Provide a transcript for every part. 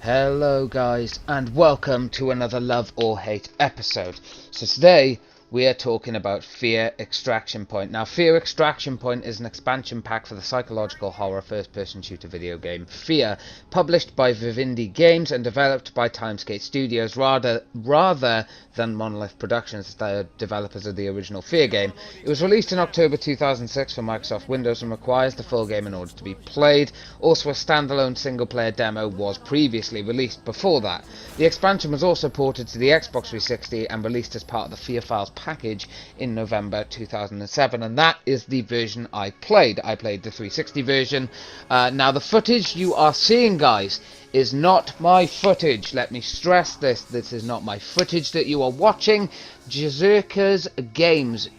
Hello guys, and welcome to another Love or Hate episode. So today we are talking about Fear Extraction Point. Now, Fear Extraction Point is an expansion pack for the psychological horror first-person shooter video game Fear, published by Vivendi Games and developed by Timescape Studios rather than Monolith Productions, the developers of the original Fear game. It was released in October 2006 for Microsoft Windows and requires the full game in order to be played. Also, a standalone single-player demo was previously released before that. The expansion was also ported to the Xbox 360 and released as part of the Fear Files package in November 2007, and that is the version I played. I played the 360 version. Now, the footage you are seeing, guys, is not my footage. Let me stress this. This is not my footage that you are watching. Jazurka's Games,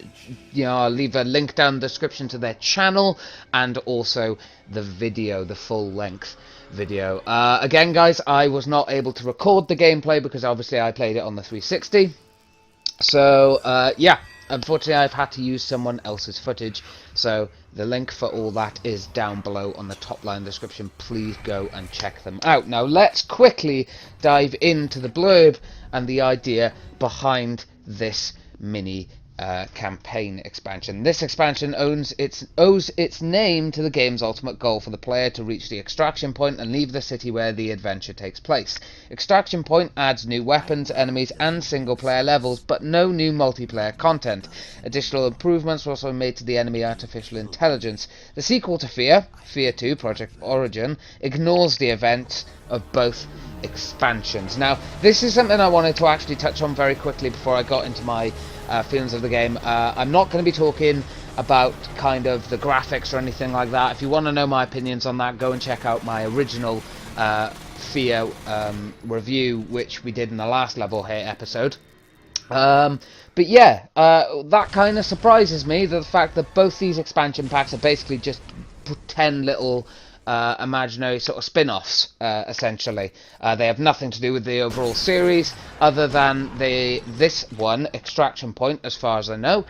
I'll leave a link down in the description to their channel and also the video, the full-length video. Again, guys, I was not able to record the gameplay because obviously I played it on the 360. So, yeah, unfortunately I've had to use someone else's footage, so the link for all that is down below on the top line description. Please go and check them out. Now, let's quickly dive into the blurb and the idea behind this mini campaign expansion. This expansion owes its name to the game's ultimate goal for the player to reach the extraction point and leave the city where the adventure takes place. Extraction Point adds new weapons, enemies and single player levels, but no new multiplayer content. Additional improvements were also made to the enemy artificial intelligence. The sequel to Fear, Fear 2 Project Origin, ignores the events of both expansions. Now, this is something I wanted to actually touch on very quickly before I got into my feelings of the game. I'm not going to be talking about kind of the graphics or anything like that. If you want to know my opinions on that, go and check out my original Fear review, which we did in the last Level Hate episode. But yeah, that kind of surprises me, the fact that both these expansion packs are basically just 10 little imaginary sort of spin-offs, essentially. They have nothing to do with the overall series, other than this one, Extraction Point, as far as I know,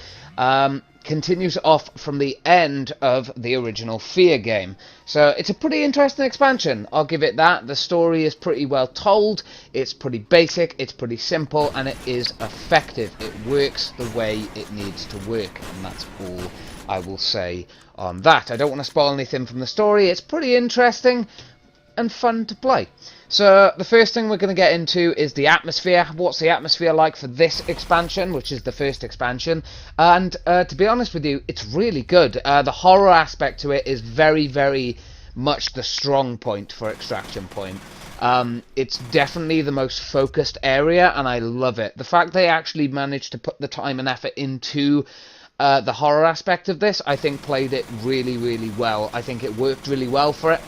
continues off from the end of the original Fear game. So it's a pretty interesting expansion, I'll give it that. The story is pretty well told, it's pretty basic, it's pretty simple, and it is effective. It works the way it needs to work, and that's all I will say on that. I don't want to spoil anything from the story. It's pretty interesting and fun to play. So the first thing we're going to get into is the atmosphere. What's the atmosphere like for this expansion, which is the first expansion? And to be honest with you, it's really good. The horror aspect to it is very, very much the strong point for Extraction Point. It's definitely the most focused area, and I love it. The fact they actually managed to put the time and effort into the horror aspect of this, I think, played it really, really well. I think it worked really well for it.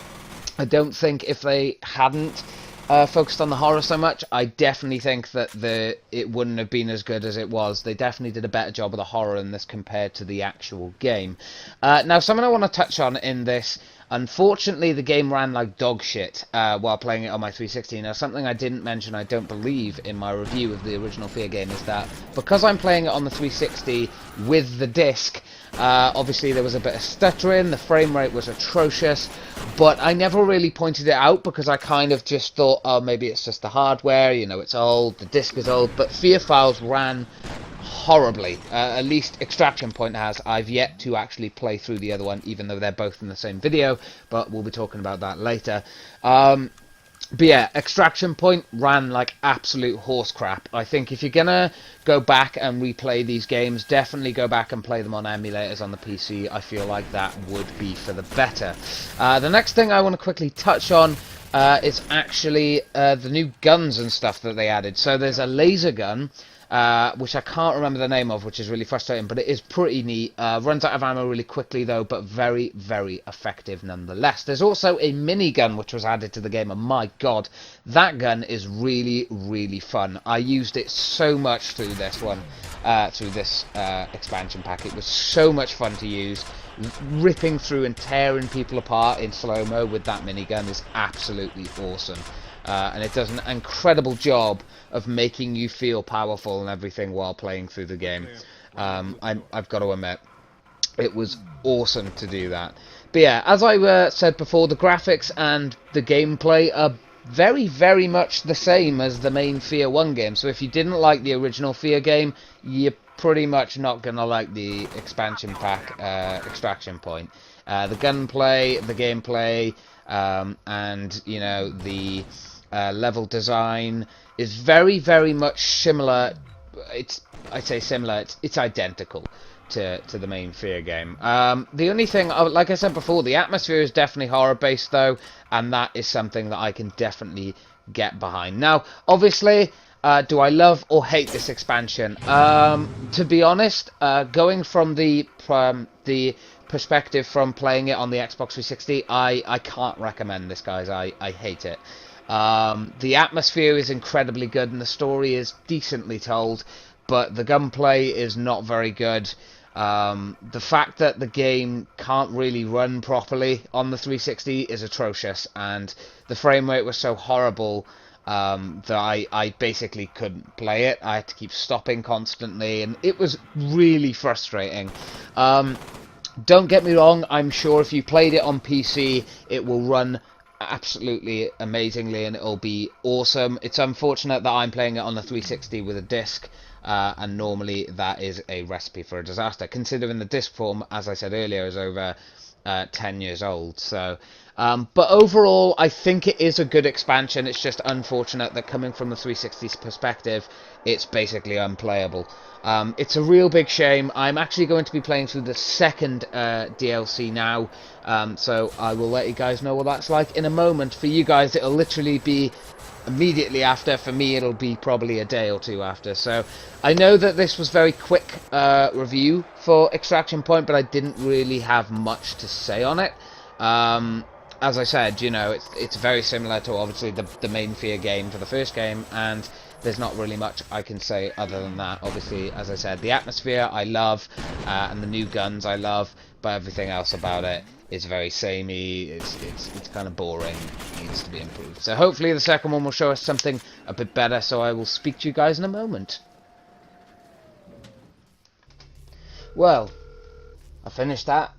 I don't think if they hadn't focused on the horror so much, I definitely think that it wouldn't have been as good as it was. They definitely did a better job of the horror in this compared to the actual game. Now, something I want to touch on in this, unfortunately, the game ran like dog shit while playing it on my 360. Now, something I didn't mention, I don't believe, in my review of the original Fear game is that because I'm playing it on the 360 with the disc, obviously there was a bit of stuttering, the frame rate was atrocious, but I never really pointed it out because I kind of just thought, oh, maybe it's just the hardware, it's old, the disc is old, but Fear Files ran horribly. At least Extraction Point has. I've yet to actually play through the other one, even though they're both in the same video, but we'll be talking about that later. But yeah, Extraction Point ran like absolute horse crap. I think if you're gonna go back and replay these games, definitely go back and play them on emulators on the PC. I feel like that would be for the better. The next thing I want to quickly touch on is actually the new guns and stuff that they added. So there's a laser gun, which I can't remember the name of, which is really frustrating, but it is pretty neat. Runs out of ammo really quickly though, but very, very effective nonetheless. There's also a minigun which was added to the game, and my god, that gun is really, really fun. I used it so much through this one, through this expansion pack. It was so much fun to use. Ripping through and tearing people apart in slow-mo with that minigun is absolutely awesome. And it does an incredible job of making you feel powerful and everything while playing through the game. I've got to admit, it was awesome to do that. But yeah, as I said before, the graphics and the gameplay are very, very much the same as the main Fear 1 game. So if you didn't like the original Fear game, you're pretty much not going to like the expansion pack, Extraction Point. The gunplay, the gameplay, and, you know, the level design is very, very much similar. I say similar, it's identical to the main Fear game. The only thing, like I said before, the atmosphere is definitely horror-based, though, and that is something that I can definitely get behind. Now, obviously, do I love or hate this expansion? To be honest, going from the perspective from playing it on the Xbox 360, I can't recommend this, guys. I hate it. The atmosphere is incredibly good, and the story is decently told, but the gunplay is not very good. The fact that the game can't really run properly on the 360 is atrocious, and the frame rate was so horrible that I basically couldn't play it. I had to keep stopping constantly, and it was really frustrating. Don't get me wrong, I'm sure if you played it on PC, it will run absolutely amazingly and it'll be awesome. It's unfortunate that I'm playing it on the 360 with a disc, and normally that is a recipe for a disaster, considering the disc form, as I said earlier, is over 10 years old. So but overall, I think it is a good expansion. It's just unfortunate that coming from the 360's perspective, it's basically unplayable. It's a real big shame. I'm actually going to be playing through the second DLC now, so I will let you guys know what that's like in a moment. For you guys, it'll literally be immediately after. For me, it'll be probably a day or two after. So I know that this was very quick review for Extraction Point, but I didn't really have much to say on it. As I said, you know, it's very similar to obviously the main Fear game for the first game, and there's not really much I can say other than that. Obviously, as I said, the atmosphere I love, and the new guns I love, but everything else about it is very samey. It's kind of boring. It needs to be improved. So hopefully the second one will show us something a bit better. So I will speak to you guys in a moment. Well, I finished that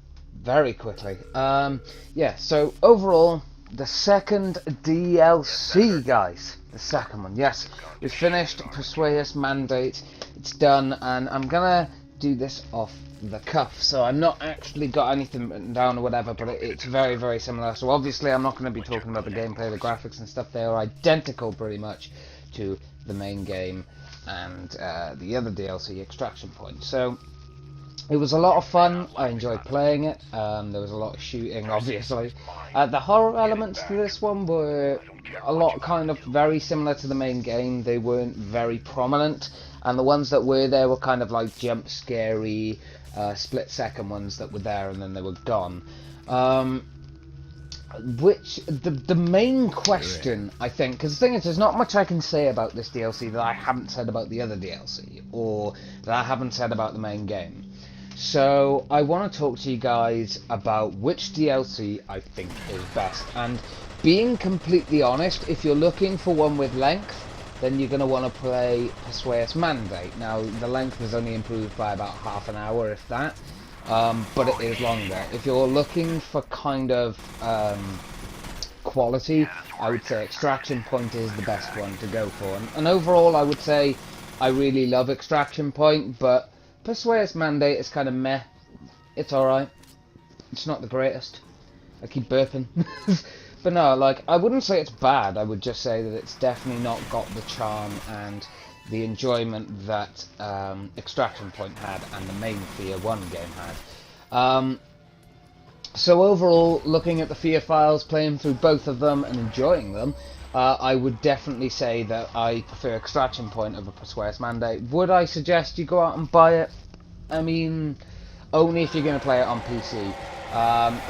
very quickly. Yeah, so overall, the second DLC, guys. The second one, yes. We finished Persuader's Mandate. It's done, and I'm gonna do this off the cuff. So I'm not actually got anything written down or whatever, but it's very, very similar. So obviously I'm not going to be talking about the gameplay, the graphics and stuff. They are identical pretty much to the main game and the other DLC, Extraction Point. So it was a lot of fun. I enjoyed playing it. There was a lot of shooting, obviously. The horror elements to this one were a lot kind of very similar to the main game. They weren't very prominent, and the ones that were there were kind of like jump scary, split-second ones that were there and then they were gone. Which the main question, I think, because the thing is, there's not much I can say about this DLC that I haven't said about the other DLC, or that I haven't said about the main game. So I want to talk to you guys about which DLC I think is best. And being completely honest, if you're looking for one with length, then you're going to want to play Persuader's Mandate. Now, the length is only improved by about half an hour, if that, but it is longer. If you're looking for kind of quality, I would say Extraction Point is the best one to go for. And overall, I would say I really love Extraction Point, but Persuader's Mandate is kind of meh. It's alright. It's not the greatest. I keep burping. But no, like, I wouldn't say it's bad. I would just say that it's definitely not got the charm and the enjoyment that Extraction Point had and the main Fear 1 game had. So overall, looking at the Fear files, playing through both of them and enjoying them, I would definitely say that I prefer Extraction Point over Persuader's Mandate. Would I suggest you go out and buy it? I mean, only if you're going to play it on PC.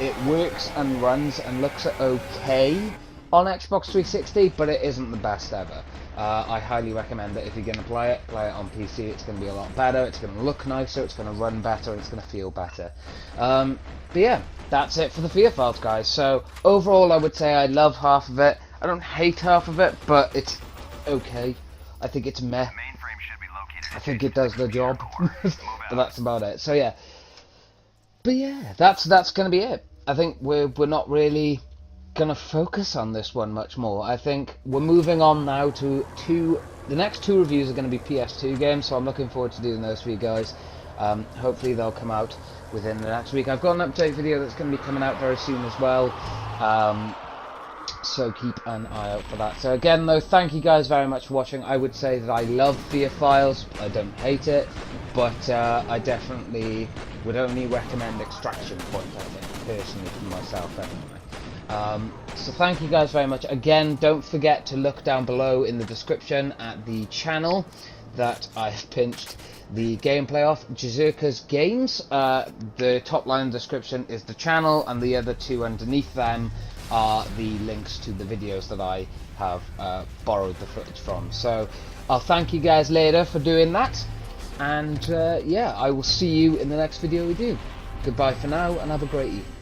It works and runs and looks okay on Xbox 360, but it isn't the best ever. I highly recommend it if you're going to play it on PC. It's going to be a lot better, it's going to look nicer, it's going to run better, and it's going to feel better. But yeah, that's it for the Fear files, guys. So overall, I would say I love half of it. I don't hate half of it, but it's okay. I think it's meh. I think it does the job, but that's about it. So yeah, but yeah, that's gonna be it. I think we're not really gonna focus on this one much more. I think we're moving on now to the next two reviews are going to be PS2 games, so I'm looking forward to doing those for you guys. Hopefully they'll come out within the next week. I've got an update video that's going to be coming out very soon as well, so keep an eye out for that. So again though, thank you guys very much for watching. I would say that I love Fear Files, I don't hate it, but I definitely would only recommend Extraction Point, I think, personally, for myself anyway. So thank you guys very much. Again, don't forget to look down below in the description at the channel that I've pinched the gameplay off, Jazurka's Games. The top line in the description is the channel, and the other two underneath them are the links to the videos that I have borrowed the footage from. So I'll thank you guys later for doing that, and yeah, I will see you in the next video we do. Goodbye for now, and have a great evening.